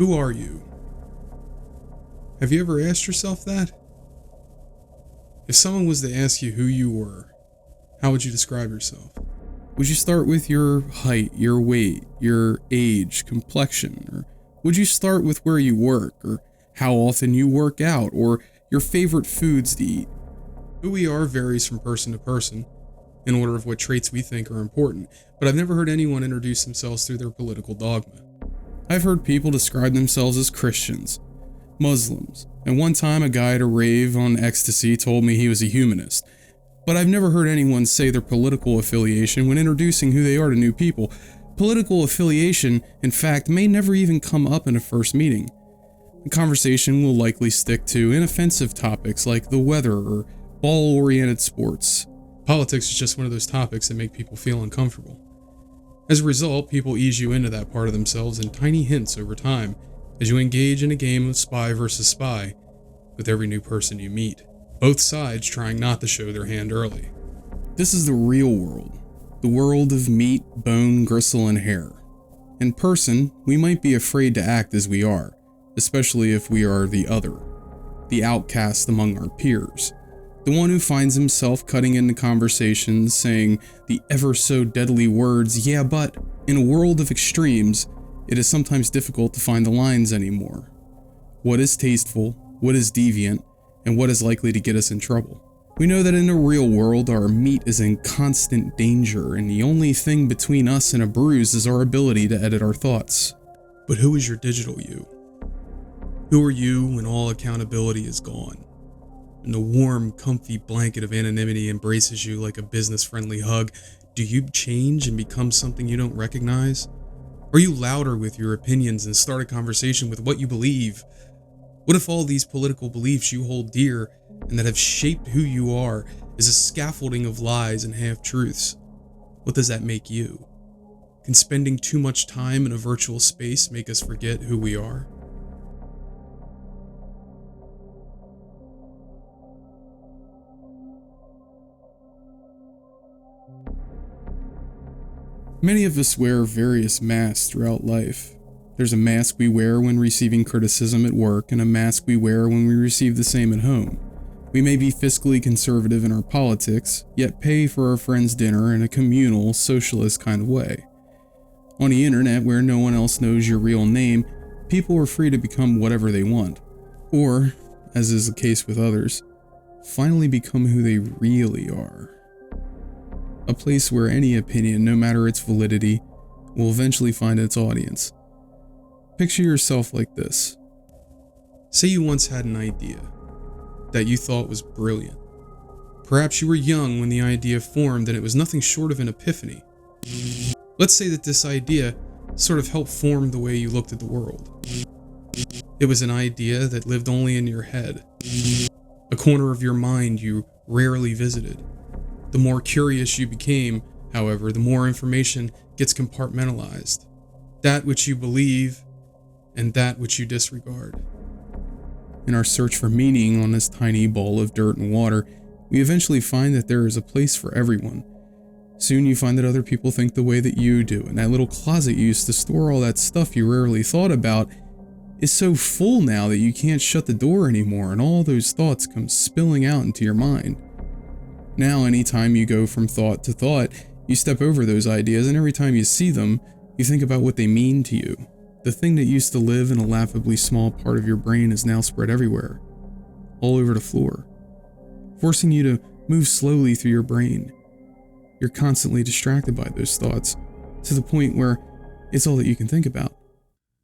Who are you? Have you ever asked yourself that? If someone was to ask you who you were, how would you describe yourself? Would you start with your height, your weight, your age, complexion? Or would you start with where you work, or how often you work out, or your favorite foods to eat? Who we are varies from person to person, in order of what traits we think are important, but I've never heard anyone introduce themselves through their political dogma. I've heard people describe themselves as Christians, Muslims, and one time a guy at a rave on ecstasy told me he was a humanist. But I've never heard anyone say their political affiliation when introducing who they are to new people. Political affiliation, in fact, may never even come up in a first meeting. The conversation will likely stick to inoffensive topics like the weather or ball-oriented sports. Politics is just one of those topics that make people feel uncomfortable. As a result, people ease you into that part of themselves in tiny hints over time as you engage in a game of spy versus spy with every new person you meet, both sides trying not to show their hand early. This is the real world, the world of meat, bone, gristle, and hair. In person, we might be afraid to act as we are, especially if we are the other, the outcast among our peers. The one who finds himself cutting into conversations, saying the ever so deadly words, "yeah, but," in a world of extremes, it is sometimes difficult to find the lines anymore. What is tasteful, what is deviant, and what is likely to get us in trouble? We know that in the real world, our meat is in constant danger, and the only thing between us and a bruise is our ability to edit our thoughts. But who is your digital you? Who are you when all accountability is gone? And the warm, comfy blanket of anonymity embraces you like a business-friendly hug? Do you change and become something you don't recognize? Are you louder with your opinions and start a conversation with what you believe? What if all these political beliefs you hold dear and that have shaped who you are is a scaffolding of lies and half-truths? What does that make you? Can spending too much time in a virtual space make us forget who we are? Many of us wear various masks throughout life. There's a mask we wear when receiving criticism at work and a mask we wear when we receive the same at home. We may be fiscally conservative in our politics, yet pay for our friends' dinner in a communal, socialist kind of way. On the internet, where no one else knows your real name, people are free to become whatever they want. Or, as is the case with others, finally become who they really are. A place where any opinion, no matter its validity, will eventually find its audience. Picture yourself like this. Say you once had an idea that you thought was brilliant. Perhaps you were young when the idea formed and it was nothing short of an epiphany. Let's say that this idea sort of helped form the way you looked at the world. It was an idea that lived only in your head, a corner of your mind you rarely visited. The more curious you became, however, the more information gets compartmentalized. That which you believe and that which you disregard. In our search for meaning on this tiny ball of dirt and water, we eventually find that there is a place for everyone. Soon you find that other people think the way that you do, and that little closet you used to store all that stuff you rarely thought about is so full now that you can't shut the door anymore, and all those thoughts come spilling out into your mind. Now, anytime you go from thought to thought, you step over those ideas, and every time you see them, you think about what they mean to you. The thing that used to live in a laughably small part of your brain is now spread everywhere, all over the floor, forcing you to move slowly through your brain. You're constantly distracted by those thoughts, to the point where it's all that you can think about.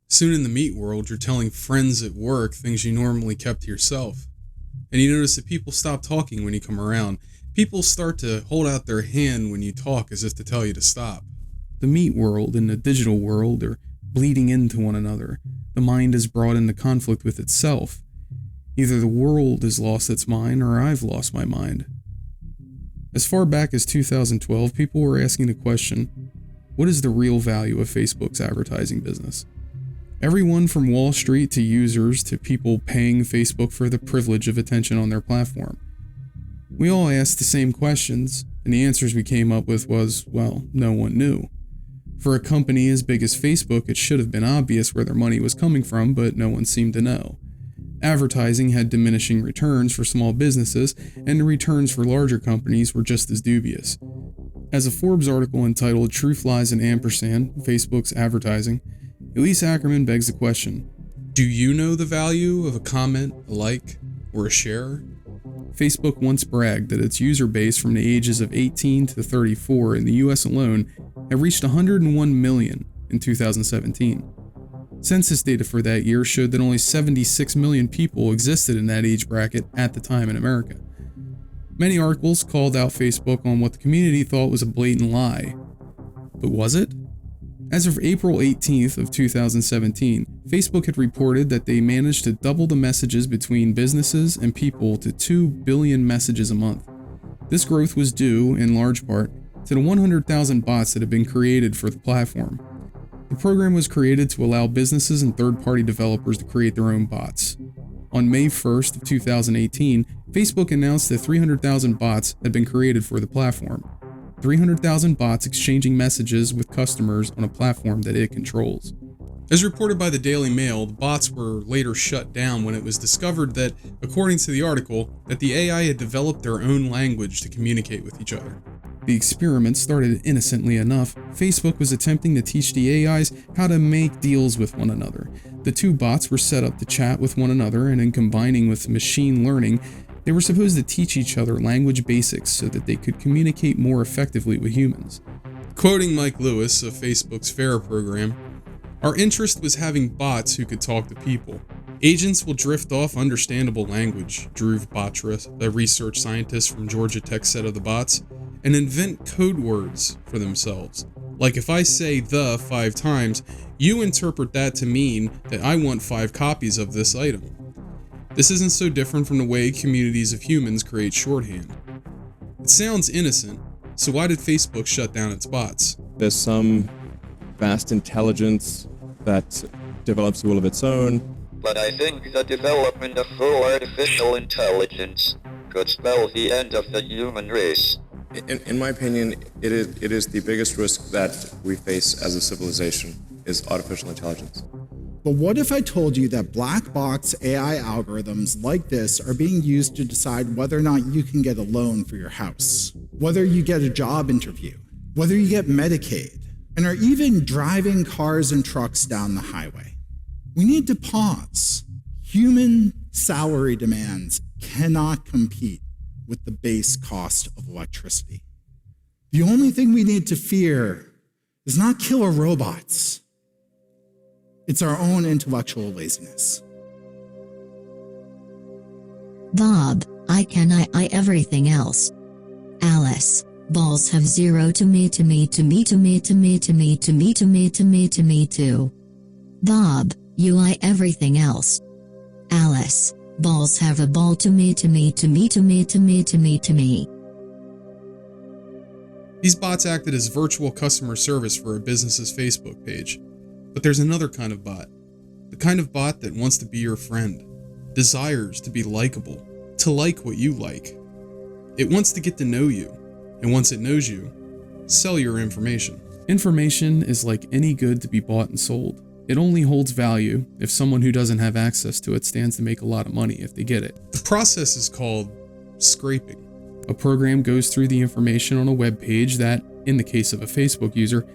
Soon in the meat world, you're telling friends at work things you normally kept to yourself. And you notice that people stop talking when you come around. People start to hold out their hand when you talk as if to tell you to stop. The meat world and the digital world are bleeding into one another. The mind is brought into conflict with itself. Either the world has lost its mind or I've lost my mind. As far back as 2012, people were asking the question, what is the real value of Facebook's advertising business? Everyone from Wall Street to users to people paying Facebook for the privilege of attention on their platform. We all asked the same questions, and the answers we came up with was, well, no one knew. For a company as big as Facebook, it should have been obvious where their money was coming from, but no one seemed to know. Advertising had diminishing returns for small businesses, and the returns for larger companies were just as dubious. As a Forbes article entitled "Truth Lies in Ampersand, Facebook's Advertising," Elise Ackerman begs the question, do you know the value of a comment, a like, or a share? Facebook once bragged that its user base from the ages of 18 to 34 in the US alone had reached 101 million in 2017. Census data for that year showed that only 76 million people existed in that age bracket at the time in America. Many articles called out Facebook on what the community thought was a blatant lie. But was it? As of April 18th of 2017, Facebook had reported that they managed to double the messages between businesses and people to 2 billion messages a month. This growth was due, in large part, to the 100,000 bots that had been created for the platform. The program was created to allow businesses and third-party developers to create their own bots. On May 1st of 2018, Facebook announced that 300,000 bots had been created for the platform. 300,000 bots exchanging messages with customers on a platform that it controls. As reported by the Daily Mail, the bots were later shut down when it was discovered that, according to the article, that the AI had developed their own language to communicate with each other. The experiment started innocently enough. Facebook was attempting to teach the AIs how to make deals with one another. The two bots were set up to chat with one another, and in combining with machine learning, they were supposed to teach each other language basics so that they could communicate more effectively with humans. Quoting Mike Lewis of Facebook's FAIR program, "Our interest was having bots who could talk to people. Agents will drift off understandable language," Dhruv Batra, a research scientist from Georgia Tech said of the bots, "and invent code words for themselves. Like if I say 'the' 5 times, you interpret that to mean that I want 5 copies of this item. This isn't so different from the way communities of humans create shorthand." It sounds innocent, so why did Facebook shut down its bots? There's some vast intelligence that develops a will of its own. But I think the development of full artificial intelligence could spell the end of the human race. In my opinion, it is the biggest risk that we face as a civilization, is artificial intelligence. But what if I told you that black box AI algorithms like this are being used to decide whether or not you can get a loan for your house, whether you get a job interview, whether you get Medicaid, and are even driving cars and trucks down the highway? We need to pause. Human salary demands cannot compete with the base cost of electricity. The only thing we need to fear is not killer robots. It's our own intellectual laziness. Bob, I everything else. Alice, balls have 0 to me to me to me to me to me to me to me to me to me to me too. Bob, you I everything else. Alice, balls have a ball to me to me to me to me to me to me to me. These bots acted as virtual customer service for a business's Facebook page. But there's another kind of bot. The kind of bot that wants to be your friend, desires to be likable, to like what you like. It wants to get to know you, and once it knows you, sell your information. Information is like any good to be bought and sold. It only holds value if someone who doesn't have access to it stands to make a lot of money if they get it. The process is called scraping. A program goes through the information on a web page that, in the case of a Facebook user,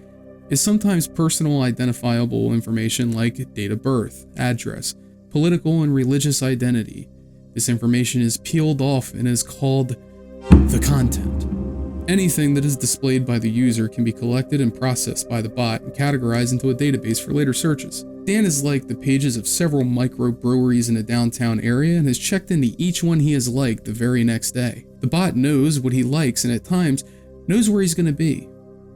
is sometimes personal identifiable information like date of birth, address, political and religious identity. This information is peeled off and is called the content. Anything that is displayed by the user can be collected and processed by the bot and categorized into a database for later searches. Dan has liked the pages of several microbreweries in a downtown area and has checked into each one he has liked the very next day. The bot knows what he likes and at times knows where he's going to be.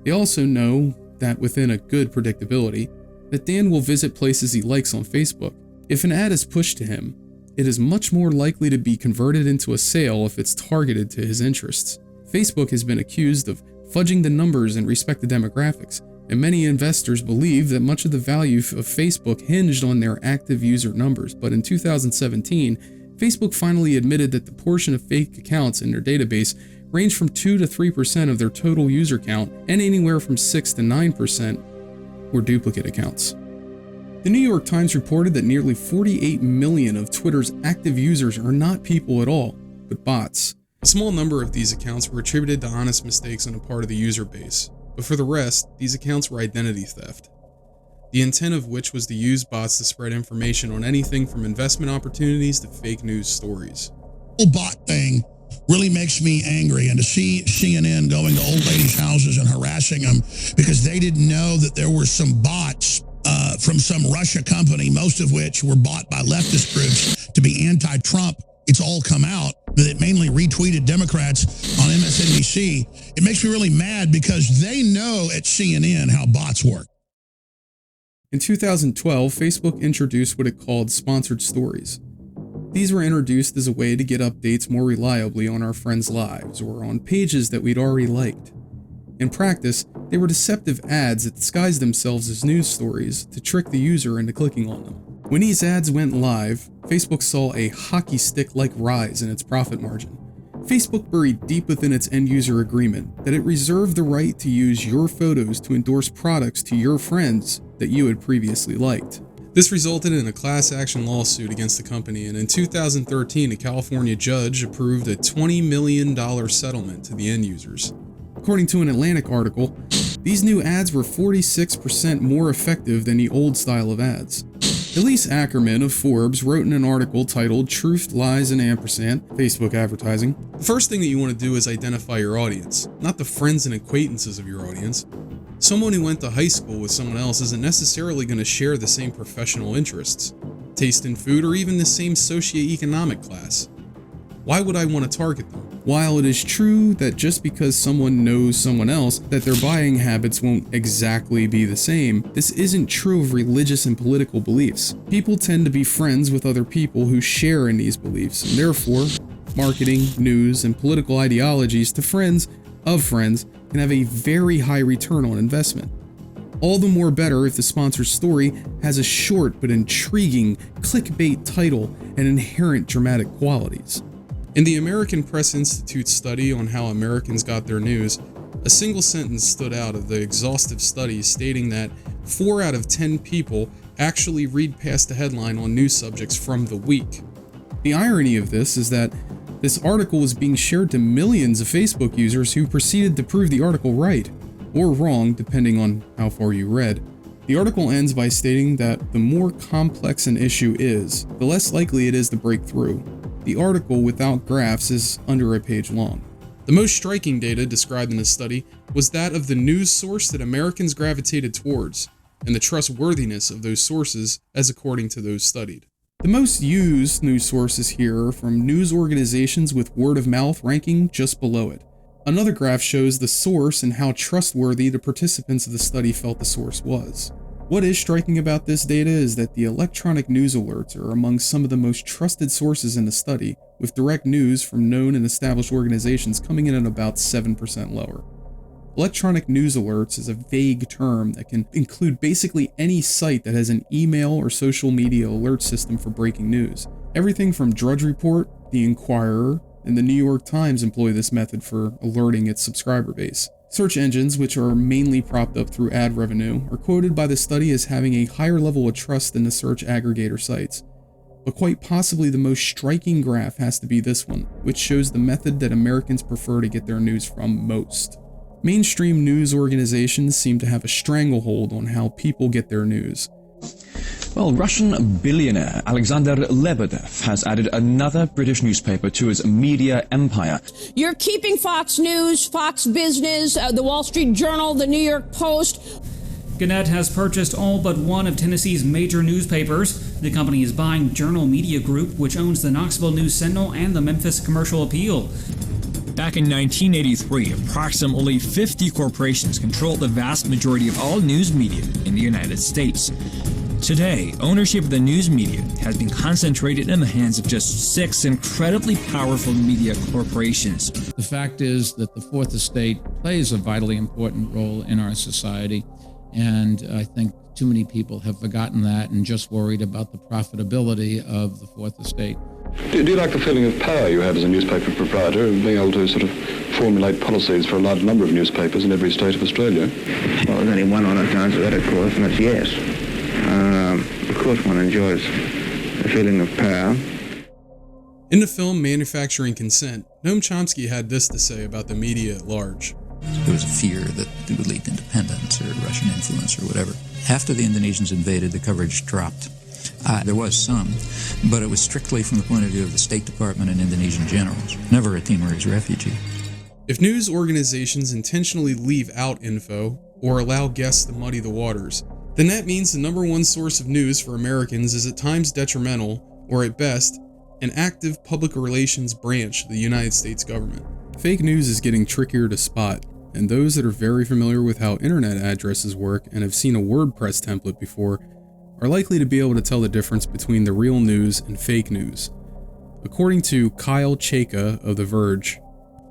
They also know that within a good predictability, that Dan will visit places he likes on Facebook. If an ad is pushed to him, it is much more likely to be converted into a sale if it's targeted to his interests. Facebook has been accused of fudging the numbers in respect to demographics, and many investors believe that much of the value of Facebook hinged on their active user numbers. But in 2017, Facebook finally admitted that the portion of fake accounts in their database range from 2 to 3% of their total user count and anywhere from 6 to 9% or duplicate accounts. The New York Times reported that nearly 48 million of Twitter's active users are not people at all, but bots. A small number of these accounts were attributed to honest mistakes on the part of the user base, but for the rest, these accounts were identity theft. The intent of which was to use bots to spread information on anything from investment opportunities to fake news stories. The whole bot thing really makes me angry, and to see CNN going to old ladies' houses and harassing them because they didn't know that there were some bots from some Russia company, most of which were bought by leftist groups to be anti-Trump. It's all come out that it mainly retweeted Democrats on MSNBC. It makes me really mad because they know at CNN how bots work. In 2012, Facebook introduced what it called sponsored stories. These were introduced as a way to get updates more reliably on our friends' lives or on pages that we'd already liked. In practice, they were deceptive ads that disguised themselves as news stories to trick the user into clicking on them. When these ads went live, Facebook saw a hockey stick-like rise in its profit margin. Facebook buried deep within its end-user agreement that it reserved the right to use your photos to endorse products to your friends that you had previously liked. This resulted in a class action lawsuit against the company, and in 2013, a California judge approved a $20 million settlement to the end users. According to an Atlantic article, these new ads were 46% more effective than the old style of ads. Elise Ackerman of Forbes wrote in an article titled Truth, Lies, and Ampersand, Facebook Advertising. The first thing that you want to do is identify your audience, not the friends and acquaintances of your audience. Someone who went to high school with someone else isn't necessarily going to share the same professional interests, taste in food, or even the same socioeconomic class. Why would I want to target them? While it is true that just because someone knows someone else that their buying habits won't exactly be the same, this isn't true of religious and political beliefs. People tend to be friends with other people who share in these beliefs, and therefore, marketing, news, and political ideologies to friends of friends can have a very high return on investment. All the more better if the sponsored story has a short but intriguing clickbait title and inherent dramatic qualities. In the American Press Institute's study on how Americans got their news, a single sentence stood out of the exhaustive study stating that 4 out of 10 people actually read past the headline on news subjects from the week. The irony of this is that this article was being shared to millions of Facebook users who proceeded to prove the article right, or wrong depending on how far you read. The article ends by stating that the more complex an issue is, the less likely it is to break through. The article without graphs is under a page long. The most striking data described in this study was that of the news source that Americans gravitated towards, and the trustworthiness of those sources as according to those studied. The most used news sources here are from news organizations with word of mouth ranking just below it. Another graph shows the source and how trustworthy the participants of the study felt the source was. What is striking about this data is that the electronic news alerts are among some of the most trusted sources in the study, with direct news from known and established organizations coming in at about 7% lower. Electronic news alerts is a vague term that can include basically any site that has an email or social media alert system for breaking news. Everything from Drudge Report, The Inquirer, and the New York Times employ this method for alerting its subscriber base. Search engines, which are mainly propped up through ad revenue, are quoted by the study as having a higher level of trust than the search aggregator sites. But quite possibly the most striking graph has to be this one, which shows the method that Americans prefer to get their news from most. Mainstream news organizations seem to have a stranglehold on how people get their news. Well, Russian billionaire Alexander Lebedev has added another British newspaper to his media empire. You're keeping Fox News, Fox Business, the Wall Street Journal, the New York Post. Gannett has purchased all but one of Tennessee's major newspapers. The company is buying Journal Media Group, which owns the Knoxville News Sentinel and the Memphis Commercial Appeal. Back in 1983, approximately 50 corporations controlled the vast majority of all news media in the United States. Today, ownership of the news media has been concentrated in the hands of just 6 incredibly powerful media corporations. The fact is that the Fourth Estate plays a vitally important role in our society, and I think too many people have forgotten that and just worried about the profitability of the Fourth Estate. Do you like the feeling of power you have as a newspaper proprietor, of being able to sort of formulate policies for a large number of newspapers in every state of Australia? Well, there's only one honest answer to that, of course, and it's yes. Of course one enjoys the feeling of power. In the film Manufacturing Consent, Noam Chomsky had this to say about the media at large. There was a fear that it would lead to independence or Russian influence or whatever. After the Indonesians invaded, the coverage dropped. There was some, but it was strictly from the point of view of the State Department and Indonesian generals, never a Timorese refugee. If news organizations intentionally leave out info or allow guests to muddy the waters, then that means the number one source of news for Americans is at times detrimental, or at best, an active public relations branch of the United States government. Fake news is getting trickier to spot, and those that are very familiar with how internet addresses work and have seen a WordPress template before are likely to be able to tell the difference between the real news and fake news. According to CO.AG of The Verge,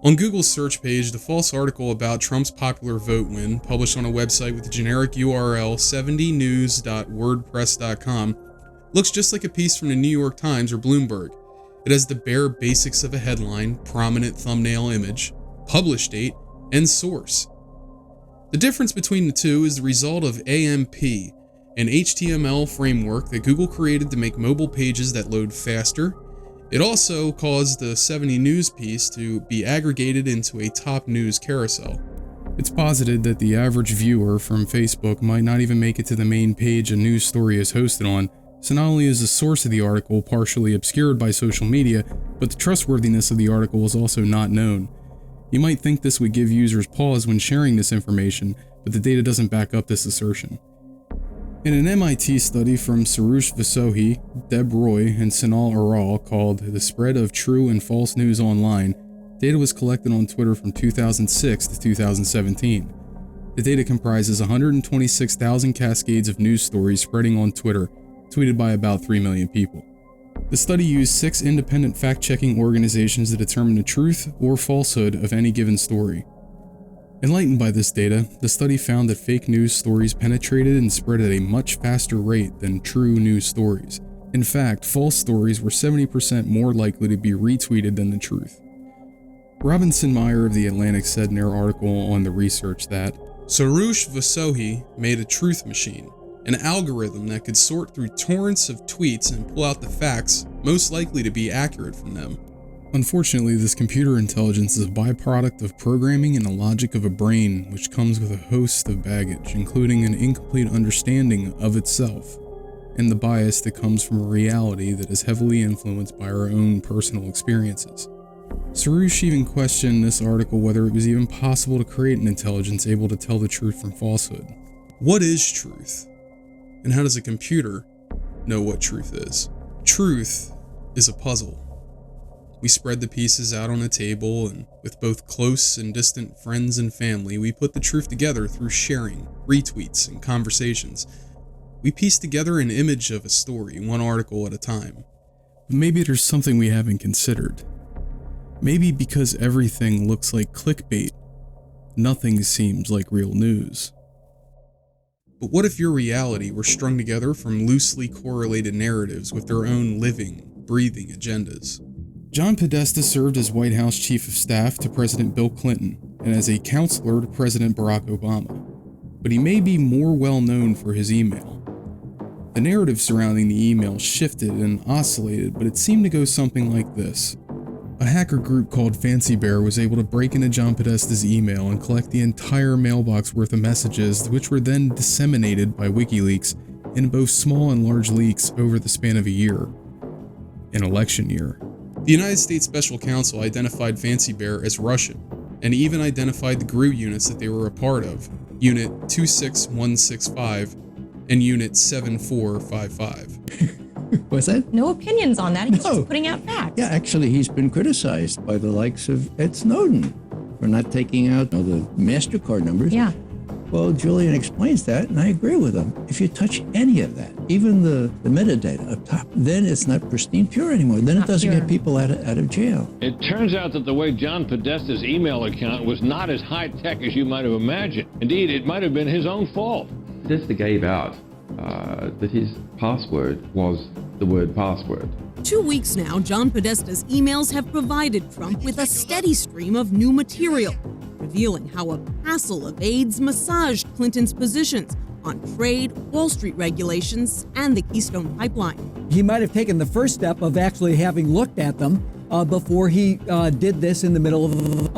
on Google's search page, the false article about Trump's popular vote win, published on a website with the generic URL 70news.wordpress.com, looks just like a piece from the New York Times or Bloomberg. It has the bare basics of a headline, prominent thumbnail image, publish date, and source. The difference between the two is the result of AMP, an HTML framework that Google created to make mobile pages that load faster. It also caused the 70 News piece to be aggregated into a top news carousel. It's posited that the average viewer from Facebook might not even make it to the main page a news story is hosted on, so not only is the source of the article partially obscured by social media, but the trustworthiness of the article is also not known. You might think this would give users pause when sharing this information, but the data doesn't back up this assertion. In an MIT study from Sarush Vasohi, Deb Roy, and Sanal Aral called The Spread of True and False News Online, data was collected on Twitter from 2006 to 2017. The data comprises 126,000 cascades of news stories spreading on Twitter, tweeted by about 3 million people. The study used 6 independent fact-checking organizations to determine the truth or falsehood of any given story. Enlightened by this data, the study found that fake news stories penetrated and spread at a much faster rate than true news stories. In fact, false stories were 70% more likely to be retweeted than the truth. Robinson Meyer of The Atlantic said in their article on the research that Sarush Vasohi made a truth machine, an algorithm that could sort through torrents of tweets and pull out the facts most likely to be accurate from them. Unfortunately, this computer intelligence is a byproduct of programming and the logic of a brain, which comes with a host of baggage, including an incomplete understanding of itself, and the bias that comes from a reality that is heavily influenced by our own personal experiences. Sarush even questioned in this article whether it was even possible to create an intelligence able to tell the truth from falsehood. What is truth? And how does a computer know what truth is? Truth is a puzzle. We spread the pieces out on a table, and with both close and distant friends and family, we put the truth together through sharing, retweets, and conversations. We piece together an image of a story, one article at a time. But maybe there's something we haven't considered. Maybe because everything looks like clickbait, nothing seems like real news. But what if your reality were strung together from loosely correlated narratives with their own living, breathing agendas? John Podesta served as White House Chief of Staff to President Bill Clinton and as a counselor to President Barack Obama. But he may be more well known for his email. The narrative surrounding the email shifted and oscillated, but it seemed to go something like this. A hacker group called Fancy Bear was able to break into John Podesta's email and collect the entire mailbox worth of messages, which were then disseminated by WikiLeaks in both small and large leaks over the span of a year. An election year. The United States Special Counsel identified Fancy Bear as Russian, and even identified the GRU units that they were a part of, Unit 26165 and Unit 7455. What's that? No opinions on that. He's No. just putting out facts. Yeah, actually, he's been criticized by the likes of Ed Snowden for not taking out the MasterCard numbers. Yeah. Well, Julian explains that, and I agree with him. If you touch any of that, even the metadata up top, then it's not pristine pure anymore. Then it doesn't get people out of jail. It turns out that the way John Podesta's email account was not as high-tech as you might have imagined. Indeed, it might have been his own fault. Podesta gave out that his password was the word password. 2 weeks now, John Podesta's emails have provided Trump with a steady stream of new material, revealing how a passel of aides massaged Clinton's positions on trade, Wall Street regulations, and the Keystone Pipeline. He might have taken the first step of actually having looked at them before he did this in the middle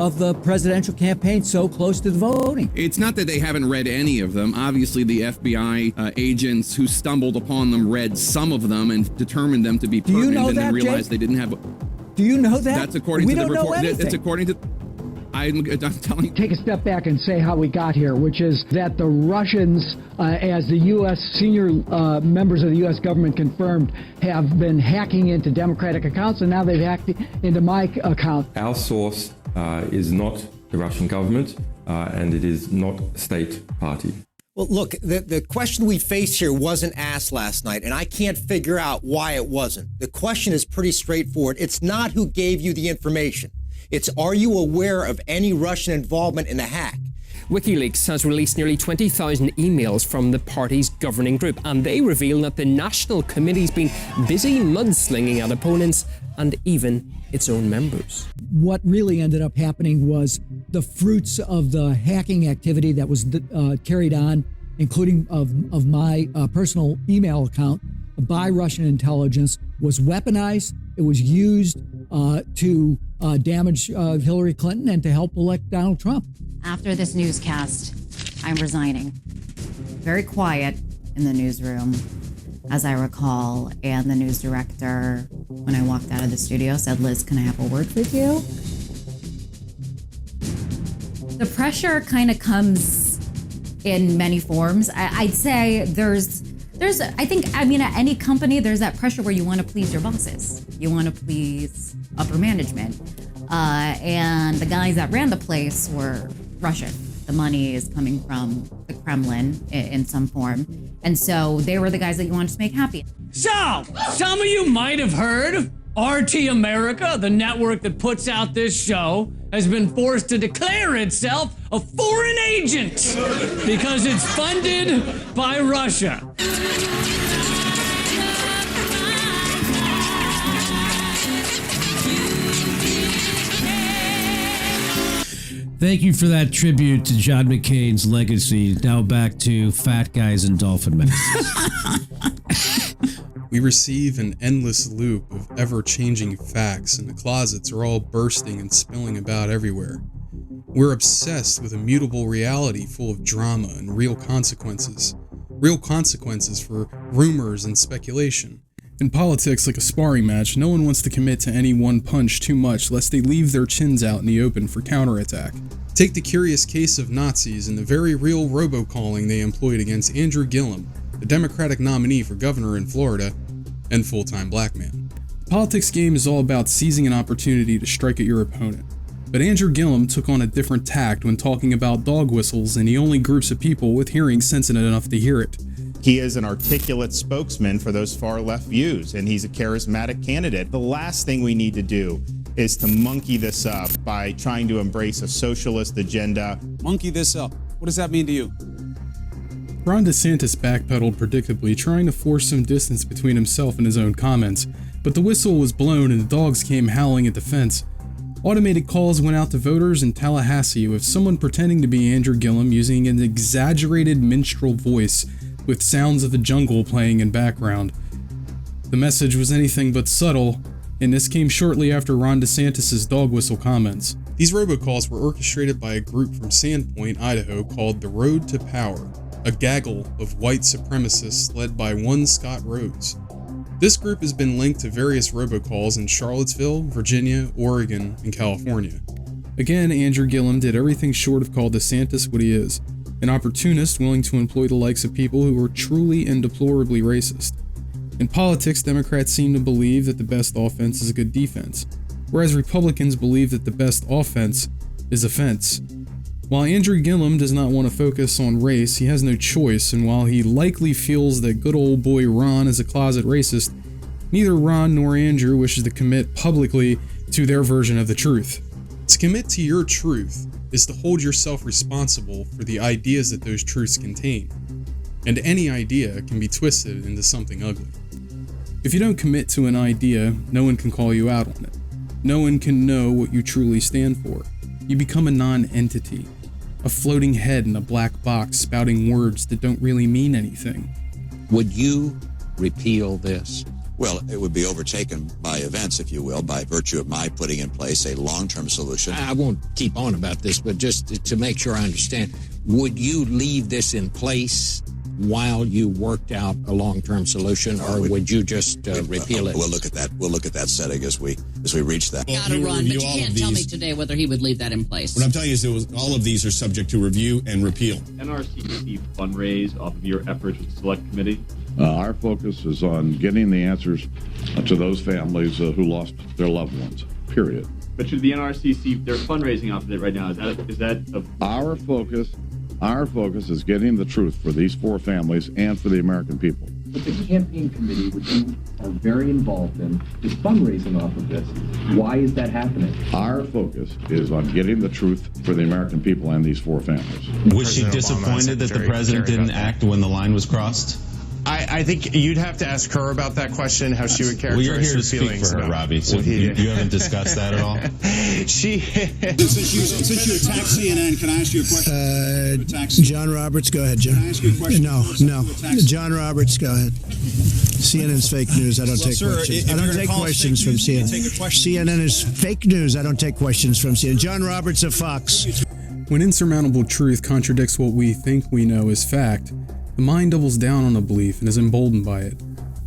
of the presidential campaign, so close to the voting. It's not that they haven't read any of them. Obviously, the FBI agents who stumbled upon them read some of them and determined them to be pertinent, and then realized they didn't have. Do you know that? That's according to the report. Know anything. It's according to. I'm telling you. Take a step back and say how we got here, which is that the Russians, as the U.S. senior members of the U.S. government confirmed, have been hacking into Democratic accounts, and now they've hacked into my account. Our source is not the Russian government, and it is not a state party. Well, look, the question we face here wasn't asked last night, and I can't figure out why it wasn't. The question is pretty straightforward. It's not who gave you the information. It's, are you aware of any Russian involvement in the hack? WikiLeaks has released nearly 20,000 emails from the party's governing group, and they reveal that the National Committee's been busy mudslinging at opponents and even its own members. What really ended up happening was the fruits of the hacking activity that was carried on, including of my personal email account, by Russian intelligence, was weaponized. It was used to damage Hillary Clinton and to help elect Donald Trump. After this newscast, I'm resigning. Very quiet in the newsroom, as I recall, and the news director, when I walked out of the studio, said, "Liz, can I have a word with you?" The pressure kind of comes in many forms. I'd say there's at any company, there's that pressure where you want to please your bosses. You want to please upper management. And the guys that ran the place were Russian. The money is coming from the Kremlin in some form. And so they were the guys that you wanted to make happy. So, some of you might have heard RT America, the network that puts out this show, has been forced to declare itself a foreign agent because it's funded by Russia. Thank you for that tribute to John McCain's legacy. Now back to fat guys and dolphin masks. We receive an endless loop of ever-changing facts, and the closets are all bursting and spilling about everywhere. We're obsessed with a mutable reality full of drama and real consequences. Real consequences for rumors and speculation. In politics, like a sparring match, no one wants to commit to any one punch too much lest they leave their chins out in the open for counterattack. Take the curious case of Nazis and the very real robocalling they employed against Andrew Gillum, the Democratic nominee for governor in Florida, and full-time black man. The politics game is all about seizing an opportunity to strike at your opponent. But Andrew Gillum took on a different tact when talking about dog whistles, and he only groups of people with hearing sensitive enough to hear it. He is an articulate spokesman for those far-left views, and he's a charismatic candidate. The last thing we need to do is to monkey this up by trying to embrace a socialist agenda. Monkey this up. What does that mean to you? Ron DeSantis backpedaled predictably, trying to force some distance between himself and his own comments, but the whistle was blown and the dogs came howling at the fence. Automated calls went out to voters in Tallahassee with someone pretending to be Andrew Gillum using an exaggerated minstrel voice with sounds of the jungle playing in background. The message was anything but subtle, and this came shortly after Ron DeSantis' dog whistle comments. These robocalls were orchestrated by a group from Sandpoint, Idaho called the Road to Power, a gaggle of white supremacists led by one Scott Rhodes. This group has been linked to various robocalls in Charlottesville, Virginia, Oregon, and California. Again, Andrew Gillum did everything short of call DeSantis what he is, an opportunist willing to employ the likes of people who are truly and deplorably racist. In politics, Democrats seem to believe that the best offense is a good defense, whereas Republicans believe that the best offense is offense. While Andrew Gillum does not want to focus on race, he has no choice, and while he likely feels that good old boy Ron is a closet racist, neither Ron nor Andrew wishes to commit publicly to their version of the truth. To commit to your truth is to hold yourself responsible for the ideas that those truths contain, and any idea can be twisted into something ugly. If you don't commit to an idea, no one can call you out on it. No one can know what you truly stand for. You become a non-entity, a floating head in a black box spouting words that don't really mean anything. Would you repeal this? Well, it would be overtaken by events, if you will, by virtue of my putting in place a long-term solution. I won't keep on about this, but just to make sure I understand, would you leave this in place while you worked out a long-term solution, or would you just repeal it? We'll look at that. We'll look at that setting as we reach that. Got to run, but you can't tell me today whether he would leave that in place. What I'm telling you is all of these are subject to review and repeal. NRCC fundraise off of your efforts with the select committee? Our focus is on getting the answers to those families who lost their loved ones, period. But should the NRCC, they're fundraising off of it right now, is that Our focus is getting the truth for these 4 families and for the American people. But the campaign committee, which you are very involved in, is fundraising off of this. Why is that happening? Our focus is on getting the truth for the American people and these 4 families. Was she disappointed that the president didn't act when the line was crossed? I think you'd have to ask her about that question, how she would characterize well, you're here to speak feelings for her, Robbie, so you haven't discussed that at all? Since you attack CNN, can I ask you a question? John Roberts, go ahead, John. Can I ask you a question? No. John Roberts, go ahead. CNN's fake news. I don't take questions. I don't take questions from CNN. CNN is fake news. I don't take questions from CNN. John Roberts of Fox. When insurmountable truth contradicts what we think we know as fact, the mind doubles down on a belief and is emboldened by it.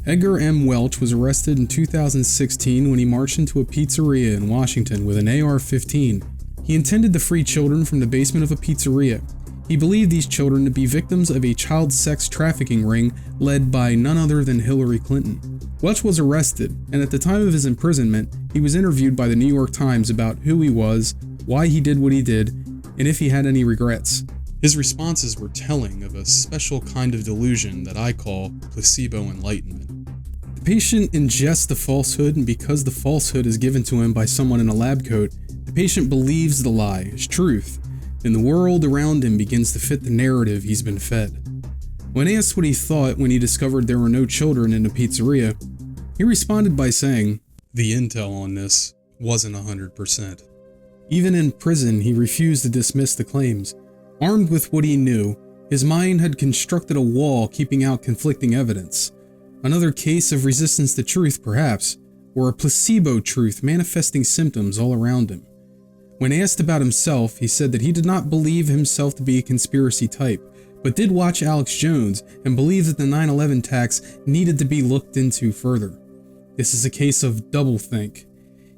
Edgar M. Welch was arrested in 2016 when he marched into a pizzeria in Washington with an AR-15. He intended to free children from the basement of a pizzeria. He believed these children to be victims of a child sex trafficking ring led by none other than Hillary Clinton. Welch was arrested, and at the time of his imprisonment, he was interviewed by the New York Times about who he was, why he did what he did, and if he had any regrets. His responses were telling of a special kind of delusion that I call placebo enlightenment. The patient ingests the falsehood, and because the falsehood is given to him by someone in a lab coat, the patient believes the lie as truth, and the world around him begins to fit the narrative he's been fed. When asked what he thought when he discovered there were no children in the pizzeria, he responded by saying, "The intel on this wasn't 100%. Even in prison, he refused to dismiss the claims. Armed with what he knew, his mind had constructed a wall keeping out conflicting evidence. Another case of resistance to truth, perhaps, or a placebo truth manifesting symptoms all around him. When asked about himself, he said that he did not believe himself to be a conspiracy type, but did watch Alex Jones and believed that the 9/11 attacks needed to be looked into further. This is a case of doublethink.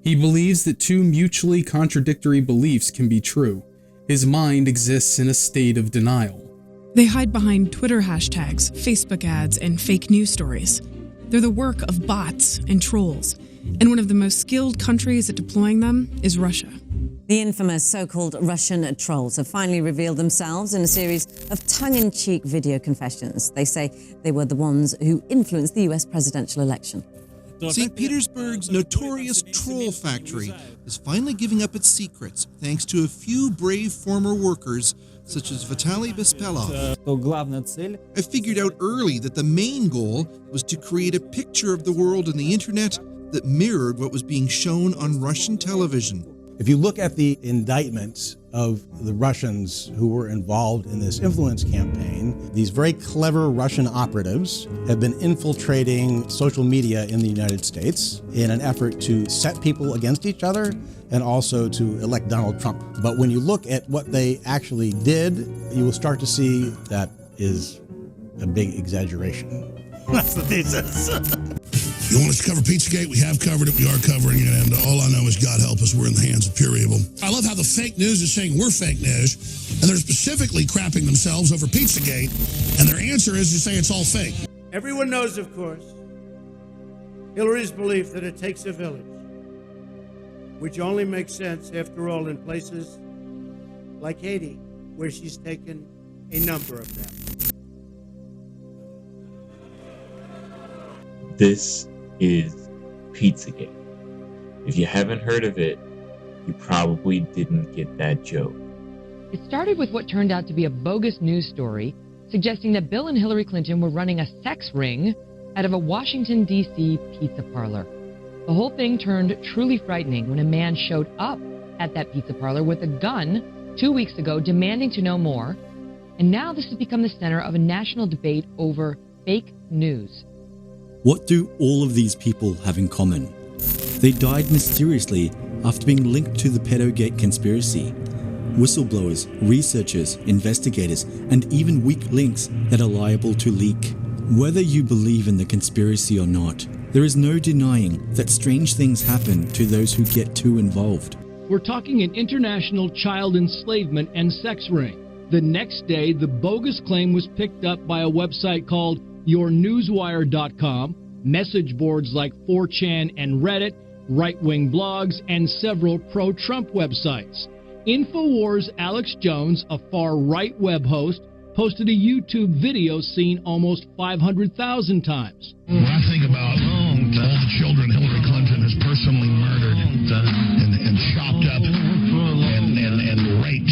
He believes that 2 mutually contradictory beliefs can be true. His mind exists in a state of denial. They hide behind Twitter hashtags, Facebook ads, and fake news stories. They're the work of bots and trolls, and one of the most skilled countries at deploying them is Russia. The infamous so-called Russian trolls have finally revealed themselves in a series of tongue-in-cheek video confessions. They say they were the ones who influenced the US presidential election. St. Petersburg's notorious troll factory is finally giving up its secrets thanks to a few brave former workers such as Vitaly Bespalov. I figured out early that the main goal was to create a picture of the world and the internet that mirrored what was being shown on Russian television. If you look at the indictments of the Russians who were involved in this influence campaign, these very clever Russian operatives have been infiltrating social media in the United States in an effort to set people against each other and also to elect Donald Trump. But when you look at what they actually did, you will start to see that is a big exaggeration. That's the thesis. You want us to cover Pizzagate? We have covered it. We are covering it. And all I know is God help us. We're in the hands of pure evil. I love how the fake news is saying we're fake news. And they're specifically crapping themselves over Pizzagate. And their answer is to say it's all fake. Everyone knows, of course, Hillary's belief that it takes a village, which only makes sense, after all, in places like Haiti, where she's taken a number of them. This is Pizzagate. If you haven't heard of it, you probably didn't get that joke. It started with what turned out to be a bogus news story suggesting that Bill and Hillary Clinton were running a sex ring out of a Washington, D.C. pizza parlor. The whole thing turned truly frightening when a man showed up at that pizza parlor with a gun 2 weeks ago, demanding to know more. And now this has become the center of a national debate over fake news. What do all of these people have in common? They died mysteriously after being linked to the pedogate conspiracy. Whistleblowers, researchers, investigators, and even weak links that are liable to leak. Whether you believe in the conspiracy or not, there is no denying that strange things happen to those who get too involved. We're talking an international child enslavement and sex ring. The next day, the bogus claim was picked up by a website called yournewswire.com, message boards like 4chan and Reddit, right-wing blogs, and several pro-Trump websites. InfoWars' Alex Jones, a far-right web host, posted a YouTube video seen almost 500,000 times. When I think about all the children Hillary Clinton has personally murdered and chopped up and raped,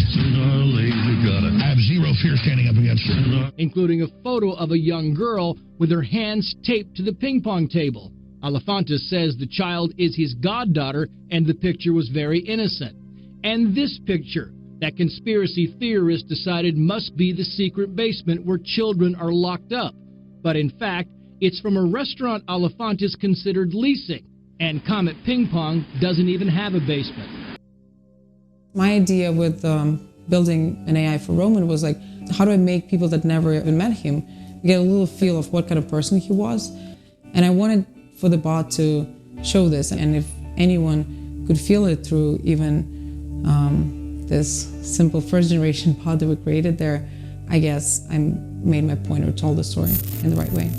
I have zero fear standing up against her. Including a photo of a young girl with her hands taped to the ping pong table. Alefantis says the child is his goddaughter and the picture was very innocent. And this picture, that conspiracy theorists decided must be the secret basement where children are locked up. But in fact, it's from a restaurant Alefantis considered leasing, and Comet Ping Pong doesn't even have a basement. My idea with building an AI for Roman was like, how do I make people that never even met him get a little feel of what kind of person he was? And I wanted for the bot to show this, and if anyone could feel it through even this simple first-generation pod that we created there, I guess I made my point or told the story in the right way.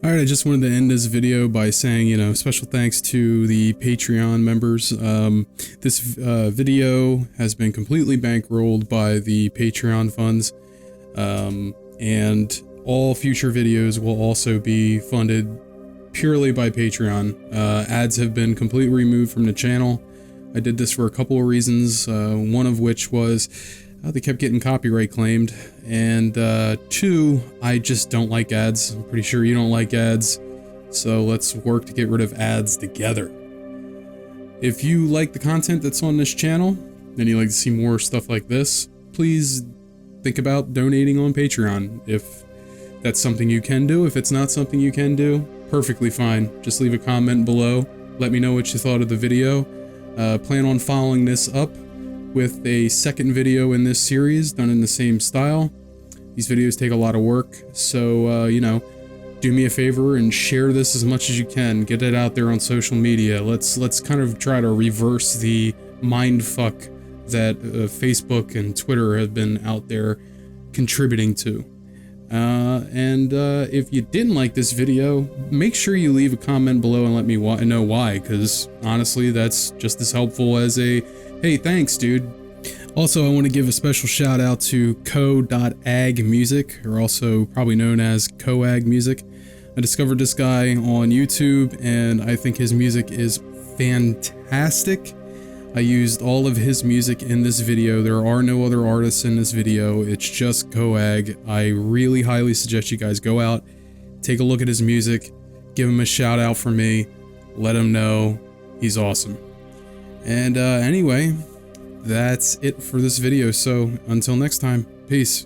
Alright, I just wanted to end this video by saying, special thanks to the Patreon members. This video has been completely bankrolled by the Patreon funds, and all future videos will also be funded purely by Patreon. Ads have been completely removed from the channel. I did this for a couple of reasons, one of which was they kept getting copyright claimed, and two, I just don't like ads. I'm pretty sure you don't like ads, so let's work to get rid of ads together. If you like the content that's on this channel, and you like to see more stuff like this, please think about donating on Patreon. If that's something you can do. If it's not something you can do, perfectly fine. Just leave a comment below. Let me know what you thought of the video. Plan on following this up with a second video in this series done in the same style. These videos take a lot of work, so do me a favor and share this as much as you can. Get it out there on social media. Let's kind of try to reverse the mindfuck that Facebook and Twitter have been out there contributing to. And if you didn't like this video, make sure you leave a comment below and let me know why, because honestly, that's just as helpful as a, hey, thanks, dude. Also, I want to give a special shout out to CO.AG Music, or also probably known as CO.AG Music. I discovered this guy on YouTube, and I think his music is fantastic. I used all of his music in this video. There are no other artists in this video. It's just CO.AG. I really highly suggest you guys go out, take a look at his music, give him a shout out from me, let him know he's awesome. And anyway, that's it for this video. So until next time, peace.